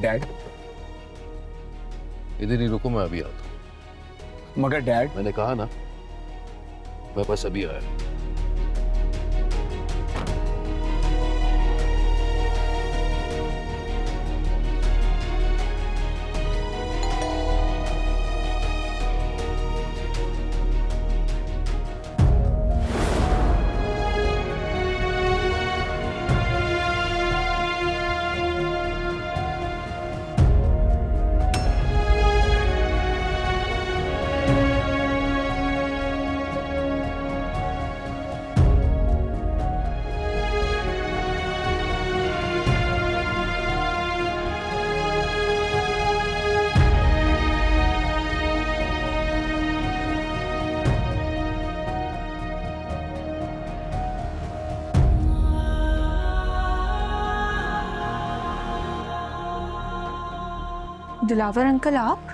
Dad, इधर ही रुको, मैं अभी आता हूँ। मगर डैड, मैंने कहा ना, मैं बस अभी आया। दिलावर अंकल, आप?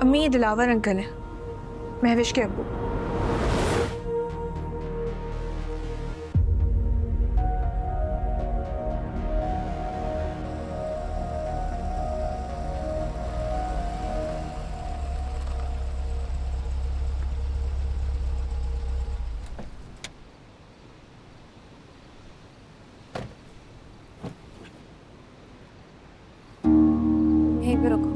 अम्मी, ये दिलावर अंकल है, महविश के अब्बू। यहीं पे रुको।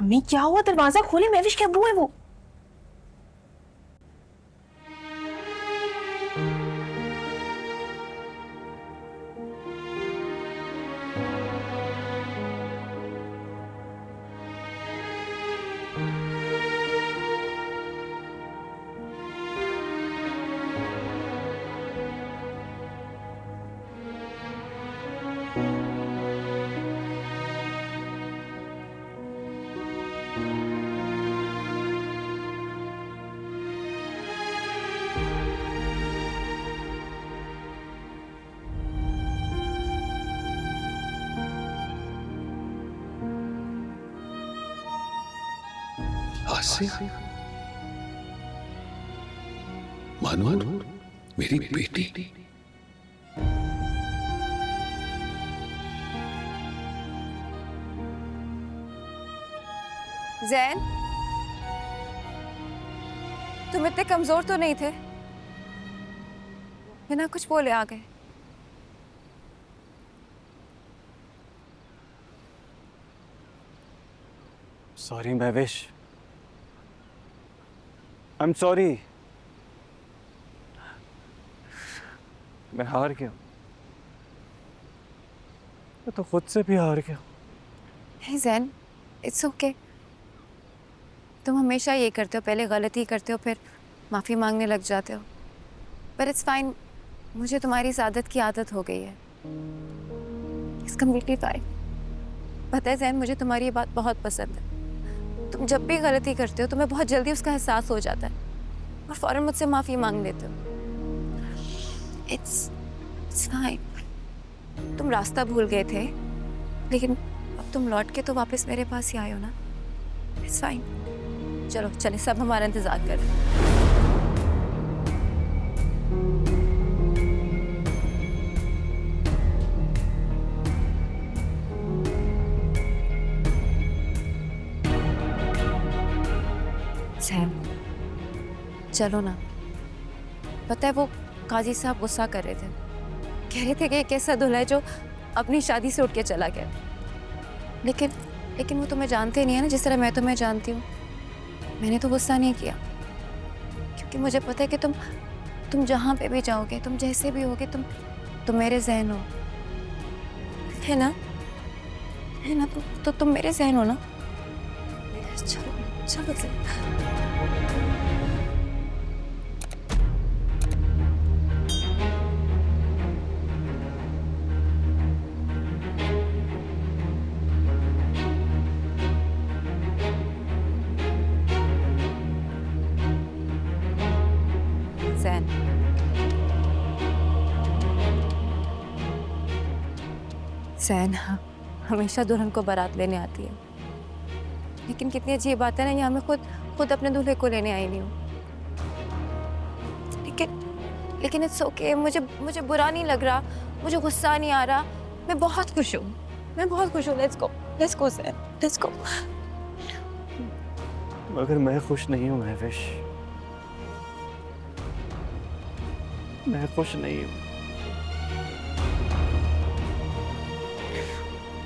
अम्मी, क्या हुआ? दरवाजा खोले, महविश के अब्बू है वो। आसिया, मानो मेरी बेटी। ज़ैन, तुम इतने कमजोर तो नहीं थे, बिना कुछ बोले आ गए। Sorry Mahvish, I am sorry. मैं हार गया, मैं तो खुद से भी हार गया। हे ज़ैन, इट्स ओके। तुम हमेशा ये करते हो, पहले गलती करते हो, फिर माफ़ी मांगने लग जाते हो। पर इट्स फाइन, मुझे तुम्हारी इस आदत की आदत हो गई है। It's completely fine. पता है ज़ैन, मुझे तुम्हारी ये बात बहुत पसंद है। तुम जब भी गलती करते हो तुम्हें बहुत जल्दी उसका एहसास हो जाता है और फ़ौरन मुझसे माफ़ी मांग लेते हो। It's fine. तुम रास्ता भूल गए थे, लेकिन अब तुम लौट के तो वापस मेरे पास ही आए हो ना। It's fine. चलो चले, सब हमारा इंतजार कर रहे हैं। चलो ना। पता है वो काजी साहब गुस्सा कर रहे थे, कह रहे थे कि एक ऐसा दूल्हा है जो अपनी शादी से उठ के चला गया। लेकिन वो तुम्हें जानते नहीं है ना जिस तरह मैं तुम्हें जानती हूँ। मैंने तो गुस्सा नहीं किया, क्योंकि मुझे पता है कि तुम जहाँ पे भी जाओगे, तुम जैसे भी होगे, तुम मेरे ज़हन हो, है ना? तो तुम मेरे ज़हन हो ना। चलो चलो ज़हन। ज़हन हमेशा दुल्हन को बारात लेने आती है, लेकिन कितनी अजीब बात है ना, यहाँ मैं खुद अपने दूल्हे को लेने आई नहीं हूँ। लेकिन इट्स ओके, मुझे बुरा नहीं लग रहा, मुझे गुस्सा नहीं आ रहा, मैं बहुत खुश हूँ, लेट्स गो ज़हन, लेट्स गो। मगर मैं खुश नहीं हूँ महविश, मैं खुश नहीं हूँ।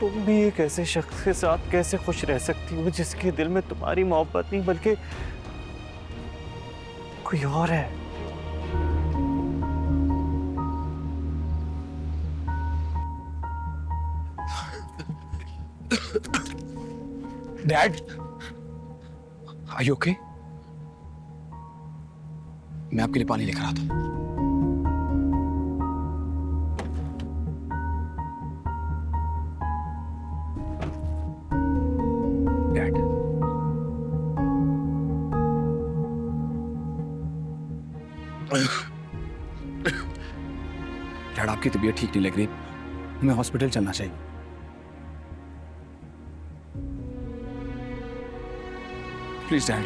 तुम भी एक ऐसे शख्स के साथ कैसे खुश रह सकती हो जिसके दिल में तुम्हारी मोहब्बत नहीं बल्कि कोई और है? Dad, are you okay? मैं आपके लिए पानी लेकर आता हूं। डैड, डैड आपकी तबीयत ठीक नहीं लग रही, हमें हॉस्पिटल चलना चाहिए। Please dad.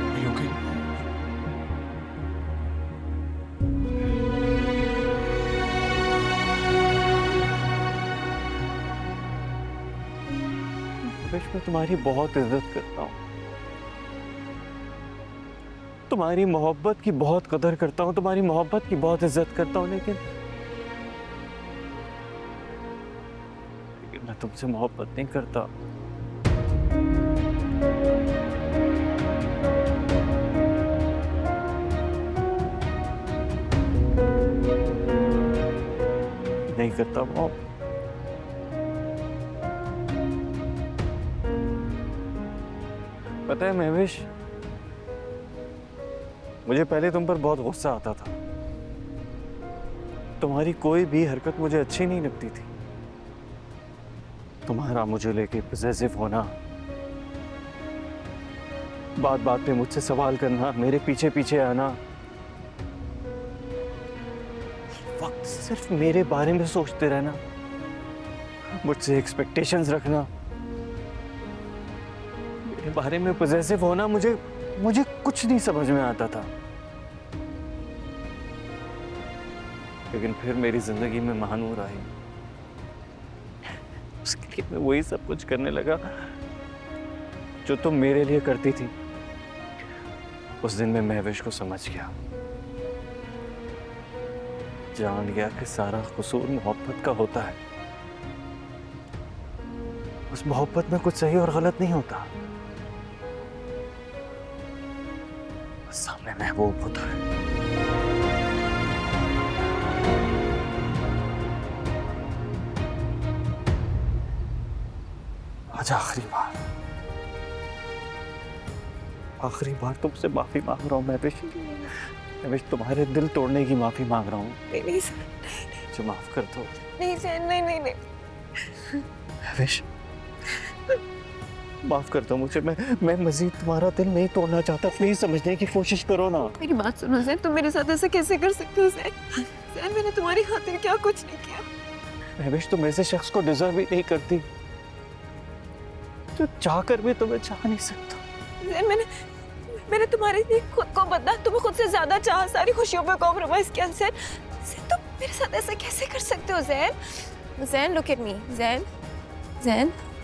Are you okay? Mahvish, मैं तुम्हारी बहुत इज्जत करता हूँ, तुम्हारी मोहब्बत की बहुत कदर करता हूँ, तुम्हारी मोहब्बत की बहुत इज्जत करता हूँ, लेकिन मैं तुमसे मोहब्बत नहीं करता। नहीं करता मोहब्बत। पता है महविश, मुझे पहले तुम पर बहुत गुस्सा आता था, तुम्हारी कोई भी हरकत मुझे अच्छी नहीं लगती थी। तुम्हारा मुझे लेके पॉसेसिव होना, बात बात पे मुझसे सवाल करना, मेरे पीछे पीछे आना, वक्त सिर्फ मेरे बारे में सोचते रहना, मुझसे एक्सपेक्टेशंस रखना, मेरे बारे में पॉसेसिव होना, मुझे कुछ नहीं समझ में आता था। लेकिन फिर मेरी जिंदगी में महानूर आई, उसके लिए मैं वही सब कुछ करने लगा जो तुम मेरे लिए करती थी। उस दिन मैं महविश को समझ गया, जान गया कि सारा कसूर मोहब्बत का होता है। उस मोहब्बत में कुछ सही और गलत नहीं होता, सामने महबूब होता है। आज आखिरी बार तुमसे माफी मांग रहा हूँ महविश, तुम्हारे दिल तोड़ने की माफी मांग रहा हूँ। नहीं सर, मुझे माफ कर दो। नहीं सर, नहीं। महविश, माफ कर दो मुझे, मैं मजीद तुम्हारा दिल नहीं तोड़ना चाहता, प्लीज समझने की कोशिश करो ना। मेरी बात सुनो ज़ैन, तुम मेरे साथ ऐसा कैसे कर सकते हो ज़ैन? मैंने तुम्हारी खातिर क्या कुछ नहीं किया। महवेश, तुम ऐसे शख्स को डिजर्व ही नहीं करती, जो चाह कर भी तुम्हें चाह नहीं सकता। जैन, मैंने तुम्हारे लिए खुद को बदला, तुम्हें खुद से ज्यादा चाहा, सारी खुशियों पे कॉम्प्रोमाइज किया। जैन, तुम मेरे साथ ऐसा कैसे कर सकते हो? Jain, look at me. Jain,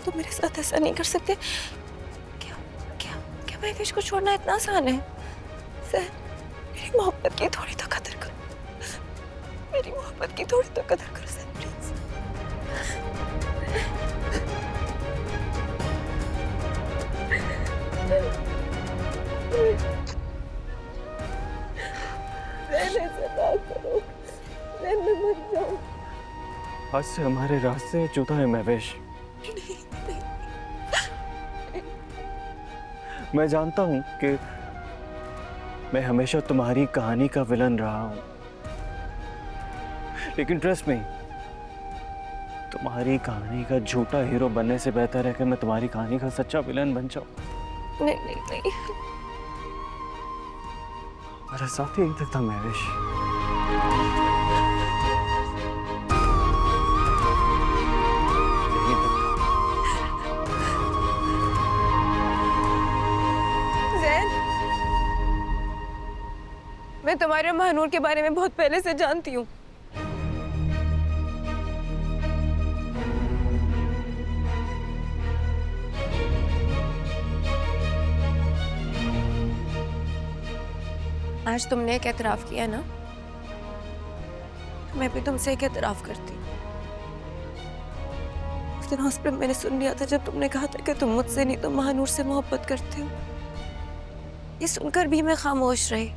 तुम मेरे साथ ऐसा नहीं कर सकते। क्या क्या क्या महवेश को छोड़ना इतना आसान है? जैन, मेरी मोहब्बत की थोड़ी तो कदर करो, मेरी मोहब्बत की थोड़ी तो कदर करो जैन, प्लीज। आज से हमारे रास्ते जुदा है महवेश। मैं जानता हूं कि मैं हमेशा तुम्हारी कहानी का विलन रहा हूं, लेकिन ट्रस्ट मी, तुम्हारी कहानी का झूठा हीरो बनने से बेहतर है कि मैं तुम्हारी कहानी का सच्चा विलन बन जाऊं। नहीं। मेरा साथ ही तक था महवेश। यहीं तक था। जैन, मैं तुम्हारे और महानूर के बारे में बहुत पहले से जानती हूँ। आज तुमने एक एतराफ किया ना, मैं भी तुमसे एक एतराफ करती। उस दिन हॉस्पिटल में मैंने सुन लिया था जब तुमने कहा था कि तुम मुझसे नहीं तो महानूर से मोहब्बत करते हो। ये सुनकर भी मैं खामोश रही।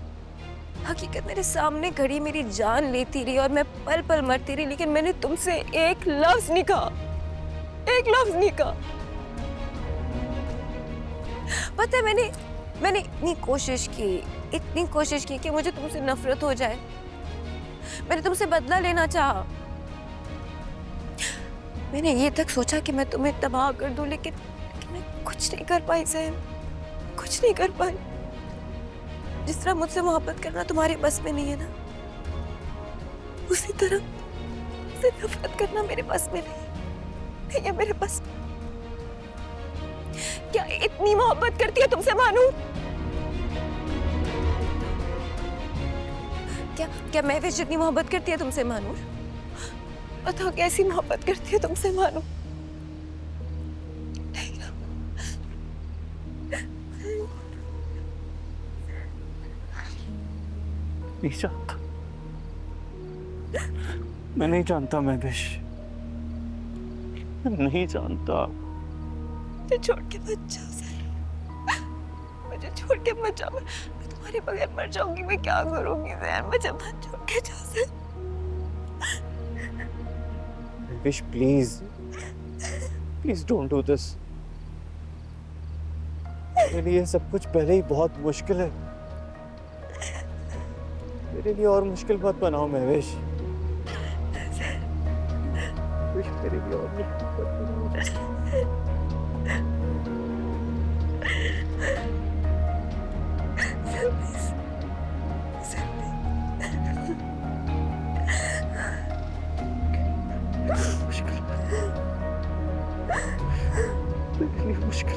हकीकत मेरे सामने खड़ी मेरी जान लेती रही और मैं पल पल मरती रही, लेकिन मैंने तुमसे एक लफ्ज नहीं कहा, एक लफ्ज नहीं कहा। पता है, मैंने इतनी कोशिश की कि मुझे तुमसे नफरत हो जाए। मैंने तुमसे बदला लेना चाहा। मैंने ये तक सोचा कि मैं तुम्हें तबाह कर दूं, लेकिन मैं कुछ नहीं कर पाई जैन, कुछ नहीं कर पाई। जिस तरह मुझसे मोहब्बत करना तुम्हारे बस में नहीं है ना, उसी तरह मुझसे नफरत करना मेरे बस में नहीं है मेरे बस में। क्या इतनी मोहब्बत करती है तुमसे महानूर? क्या महवेश जितनी मोहब्बत करती है तुमसे महानूर? बताओ, कैसी मोहब्बत करती है तुमसे महानूर? नहीं जानता, मैं नहीं जानता महवेश, नहीं जानता। मुझे छोड़ के मत जाओ जैन, मुझे छोड़ के मत जाओ। मैं तुम्हारे बगैर मर जाऊंगी। मैं क्या करूंगी जैन? मुझे मत छोड़ के जाओ Jain. Mahwish, please don't do this. मेरे लिए सब कुछ पहले ही बहुत मुश्किल है, मेरे लिए और मुश्किल मत बनाओ महवेश। मेरे लिए और मुश्किल मत बनाओ। मुश्किल